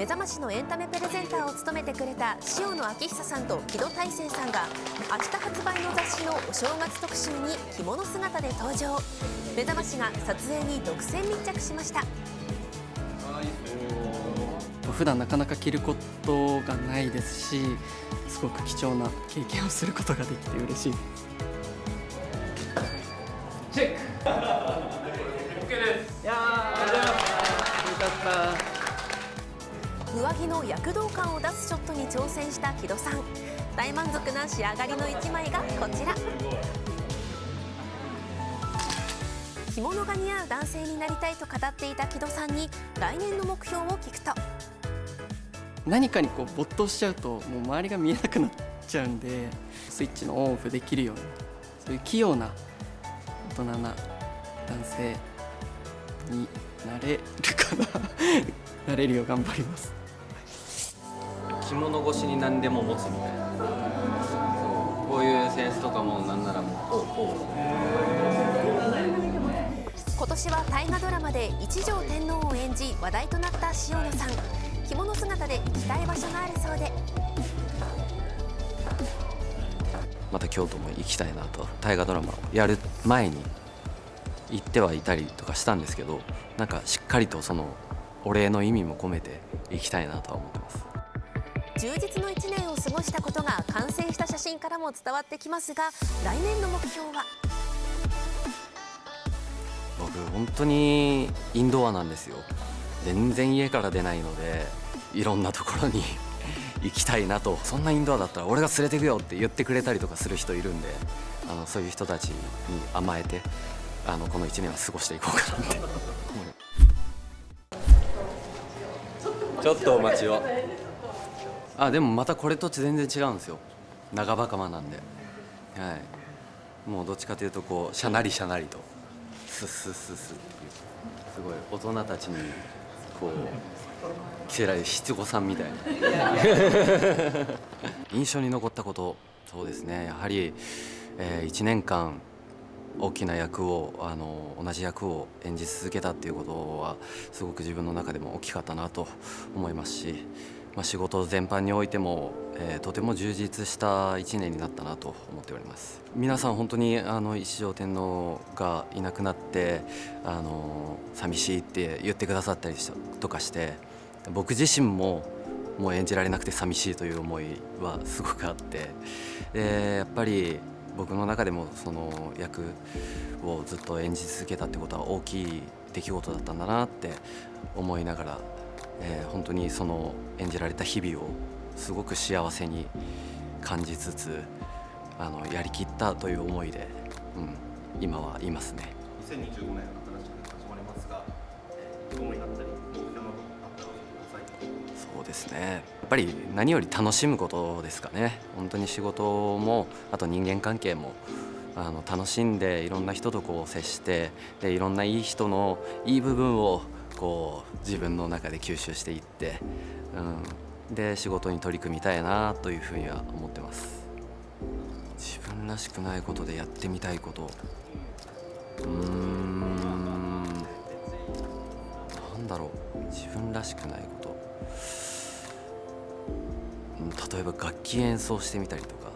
目覚ましのエンタメプレゼンターを務めてくれた塩野昭久さんと木戸大聖さんが明日発売の雑誌のお正月特集に着物姿で登場。目覚ましが撮影に独占密着しました。普段なかなか着ることがないですし、すごく貴重な経験をすることができて嬉しいです。チェック OK です。いやー、よかった。上着の躍動感を出すショットに挑戦した木戸さん。大満足な仕上がりの一枚がこちら。着物が似合う男性になりたいと語っていた木戸さんに来年の目標を聞くと、何かにこう没頭しちゃうともう周りが見えなくなっちゃうんで、スイッチのオンオフできるように、そういう器用な大人な男性になれるかななれるよう頑張ります。着物越しに何でも持つみたいな、こういうセンスとかもなんならもう今年は大河ドラマで一条天皇を演じ話題となった塩野さん。着物姿で行きたい場所があるそうで、また京都も行きたいなと。大河ドラマをやる前に行ってはいたりとかしたんですけど、なんかしっかりとそのお礼の意味も込めて行きたいなとは思ってます。充実の1年を過ごしたことが完成した写真からも伝わってきますが、来年の目標は？僕本当にインドアなんですよ。全然家から出ないので、いろんなところに行きたいなと。そんなインドアだったら俺が連れてくよって言ってくれたりとかする人いるんで、そういう人たちに甘えてこの1年は過ごしていこうかなってちょっとお待ちを。でもまたこれと全然違うんですよ。長袴なんで、はい、もうどっちかというとこうシャナリシャナリとスッスッスッスッっていう、すごい大人たちにこう着せられる七五三みたいな印象に残ったこと、そうですね、やはり、1年間大きな役を同じ役を演じ続けたっていうことはすごく自分の中でも大きかったなと思いますし、仕事全般においても、とても充実した1年になったなと思っております。皆さん本当に一条天皇がいなくなって寂しいって言ってくださったりとかして、僕自身ももう演じられなくて寂しいという思いはすごくあって、やっぱり僕の中でもその役をずっと演じ続けたってことは大きい出来事だったんだなって思いながら、本当にその演じられた日々をすごく幸せに感じつつやりきったという思いで、今はいますね。2025年新しく始まりますが、どうになったり目標のあったら教えてください。そうですね、やっぱり何より楽しむことですかね。本当に仕事もあと人間関係も楽しんで、いろんな人とこう接して、でいろんないい人のいい部分をこう自分の中で吸収していって、で仕事に取り組みたいなというふうには思ってます。自分らしくないことでやってみたいこと、なんだろう、自分らしくないこと、例えば楽器演奏してみたりとか、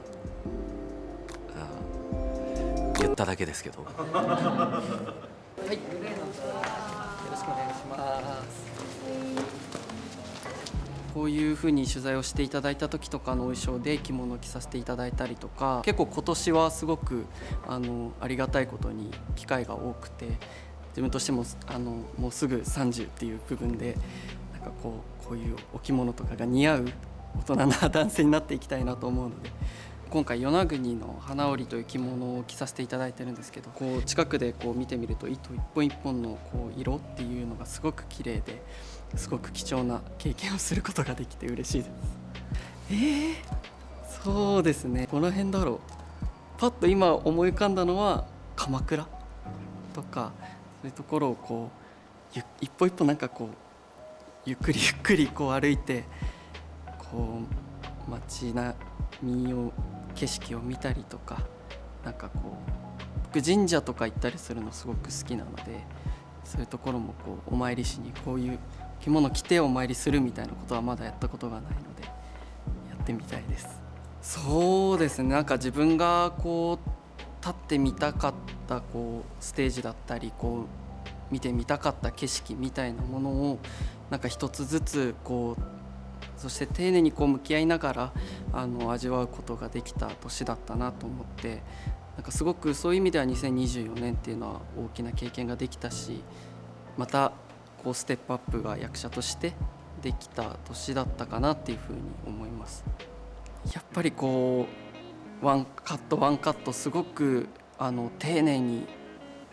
言っただけですけどはい、よろしくお願いします。こういうふうに取材をしていただいた時とかのお衣装で着物を着させていただいたりとか、結構今年はすごくありがたいことに機会が多くて、自分としてももうすぐ30っていう部分で、なんかこういうお着物とかが似合う大人な男性になっていきたいなと思うので、今回与那国の花織という着物を着させていただいてるんですけど、こう近くでこう見てみると糸一本一本のこう色っていうのがすごく綺麗で、すごく貴重な経験をすることができて嬉しいです。そうですね、この辺だろう。パッと今思い浮かんだのは鎌倉とか、そういうところをこう一歩一歩なんかこうゆっくりゆっくりこう歩いて、こう街並みを景色を見たりとか、なんかこう僕神社とか行ったりするのすごく好きなので、そういうところもこうお参りしにこういう着物着てお参りするみたいなことはまだやったことがないのでやってみたいです。そうですね、なんか自分がこう立ってみたかったこうステージだったりこう見てみたかった景色みたいなものをなんか一つずつこうそして丁寧にこう向き合いながら味わうことができた年だったなと思って、なんかすごくそういう意味では2024年っていうのは大きな経験ができたし、またこうステップアップが役者としてできた年だったかなっていうふうに思います。やっぱりこうワンカットワンカットすごく丁寧に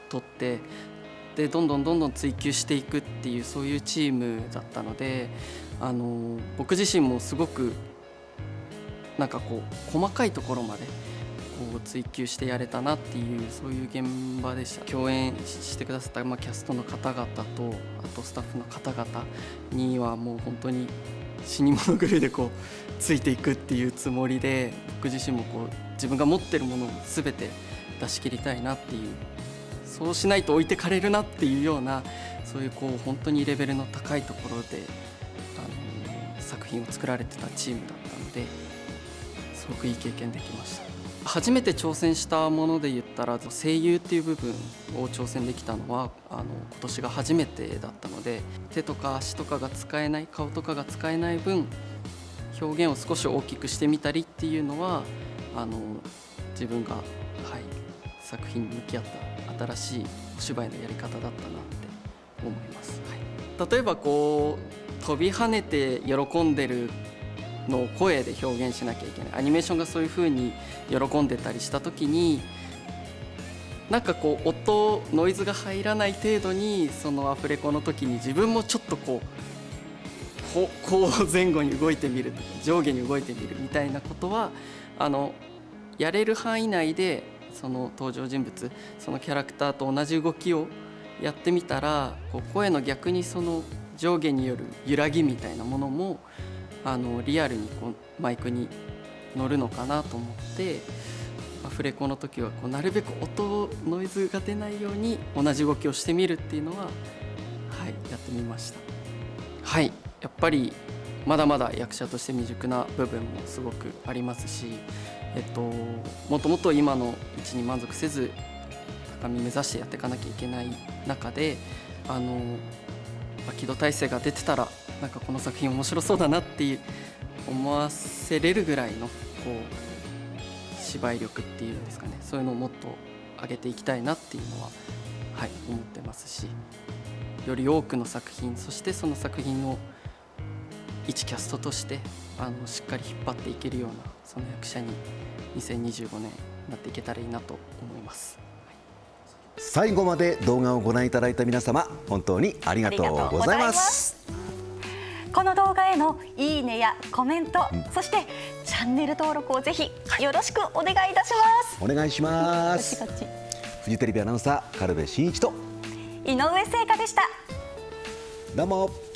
撮ってでどんどん追求していくっていうそういうチームだったので、僕自身もすごくなんかこう細かいところまでこう追求してやれたなっていうそういう現場でした。共演してくださった、キャストの方々とあとスタッフの方々にはもう本当に死に物狂いでこうついていくっていうつもりで、僕自身もこう自分が持ってるものを全て出し切りたいなっていう、そうしないと置いてかれるなっていうようなそういうこう本当にレベルの高いところで作品を作られてたチームだったのですごくいい経験できました。初めて挑戦したもので言ったら声優っていう部分を挑戦できたのは今年が初めてだったので、手とか足とかが使えない顔とかが使えない分表現を少し大きくしてみたりっていうのは自分が、作品に向き合った新しいお芝居のやり方だったなって思います。例えばこう飛び跳ねて喜んでるのを声で表現しなきゃいけない、アニメーションがそういう風に喜んでたりした時になんかこう音ノイズが入らない程度にそのアフレコの時に自分もちょっとこう前後に動いてみるとか上下に動いてみるみたいなことはやれる範囲内でその登場人物そのキャラクターと同じ動きをやってみたらこう声の逆にその上下による揺らぎみたいなものもリアルにこうマイクに乗るのかなと思ってアフレコの時はこうなるべく音ノイズが出ないように同じ動きをしてみるっていうのは、やってみました。やっぱりまだまだ役者として未熟な部分もすごくありますし、もっともっと今の位置に満足せず高み目指してやっていかなきゃいけない中で木戸大聖が出てたらなんかこの作品面白そうだなっていう思わせれるぐらいのこう芝居力っていうんですかね、そういうのをもっと上げていきたいなっていうのは、思ってますし、より多くの作品そしてその作品を一キャストとしてしっかり引っ張っていけるようなその役者に2025年なっていけたらいいなと思います。最後まで動画をご覧いただいた皆様本当にありがとうございます。この動画へのいいねやコメント、そしてチャンネル登録をぜひよろしくお願いいたします。お願いします。フジテレビアナウンサー軽部真一と井上聖華でした。どうも。